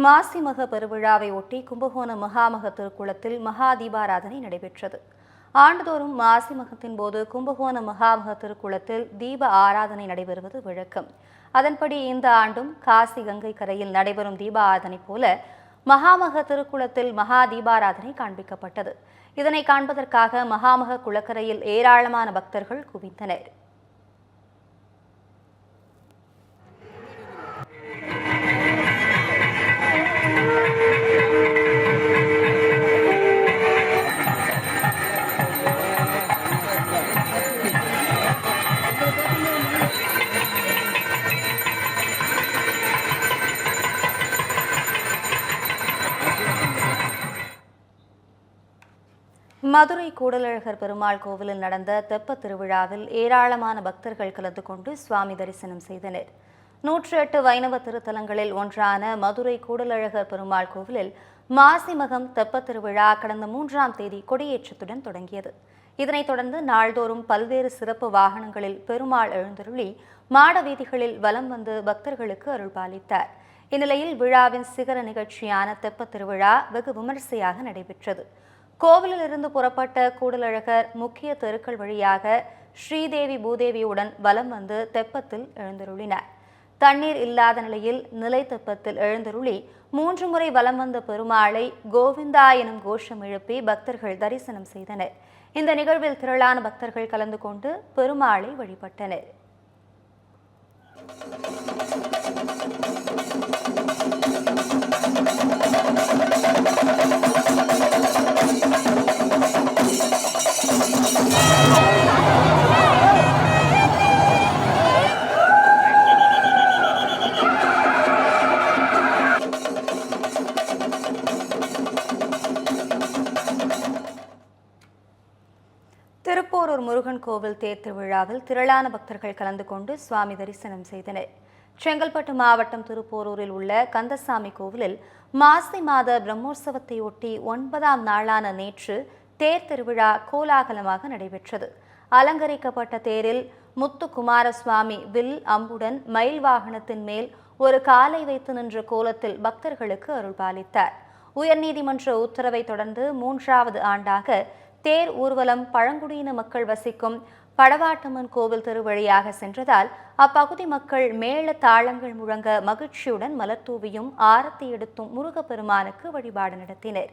மாசிமக பெருவிழாவை ஒட்டி கும்பகோணம் மகாமக திருக்குளத்தில் மகா தீபாராதனை நடைபெற்றது. ஆண்டுதோறும் மாசிமகத்தின் போது கும்பகோணம் மகாமக திருக்குளத்தில் தீப ஆராதனை நடைபெறுவது வழக்கம். அதன்படி இந்த ஆண்டும் காசி கங்கை கரையில் நடைபெறும் தீபாராதனை போல மகாமக திருக்குளத்தில் மகா தீபாராதனை காண்பிக்கப்பட்டது. இதனை காண்பதற்காக மகாமக குளக்கரையில் ஏராளமான பக்தர்கள் குவிந்தனர். மதுரை கூடலழகர் பெருமாள் கோவிலில் நடந்த தெப்பத் திருவிழாவில் ஏராளமான பக்தர்கள் கலந்து கொண்டு சுவாமி தரிசனம் செய்தனர். 108 வைணவ திருத்தலங்களில் ஒன்றான மதுரை கூடலழகர் பெருமாள் கோவிலில் மாசிமகம் தெப்பத் திருவிழா கடந்த 3ஆம் தேதி கொடியேற்றத்துடன் தொடங்கியது. இதனைத் தொடர்ந்து நாள்தோறும் பல்வேறு சிறப்பு வாகனங்களில் பெருமாள் எழுந்தருளி மாட வீதிகளில் வலம் வந்து பக்தர்களுக்கு அருள்பாலித்தார். இந்நிலையில் விழாவின் சிகர நிகழ்ச்சியான தெப்பத் திருவிழா வெகு விமரிசையாக நடைபெற்றது. கோவிலிலிருந்து புறப்பட்ட கூடலழகர் முக்கிய தெருக்கள் வழியாக ஸ்ரீதேவி பூதேவியுடன் வலம் வந்து தெப்பத்தில் எழுந்தருளினார். தண்ணீர் இல்லாத நிலையில் நிலை தெப்பத்தில் எழுந்தருளி 3 முறை வலம் வந்த பெருமாளை கோவிந்தா எனும் கோஷம் எழுப்பி பக்தர்கள் தரிசனம் செய்தனர். இந்த நிகழ்வில் திரளான பக்தர்கள் கலந்து கொண்டு பெருமாளை வழிபட்டனர். திருப்போரூர் முருகன் கோவில் தேர் திருவிழாவில் திரளான பக்தர்கள் கலந்து கொண்டு சுவாமி தரிசனம் செய்தனர். செங்கல்பட்டு மாவட்டம் திருப்போரூரில் உள்ள கந்தசாமி கோவிலில் மாசி மாத பிரம்மோற்சவத்தையொட்டி 9ஆம் நாளான நேற்று தேர் திருவிழா கோலாகலமாக நடைபெற்றது. அலங்கரிக்கப்பட்ட தேரில் முத்துக்குமாரசுவாமி வில் அம்புடன் மயில் வாகனத்தின் மேல் ஒரு காலை வைத்து நின்ற கோலத்தில் பக்தர்களுக்கு அருள்பாலித்தார். உயர்நீதிமன்ற உத்தரவை தொடர்ந்து 3வது ஆண்டாக தேர் ஊர்வலம் பழங்குடியின மக்கள் வசிக்கும் படவாட்டம்மன் கோவில் திருவழியாக சென்றதால் அப்பகுதி மக்கள் மேள தாளங்கள் முழங்க மகிழ்ச்சியுடன் மலர் தூவியும் ஆரத்தி எடுத்தும் முருகப்பெருமானுக்கு வழிபாடு நடத்தினர்.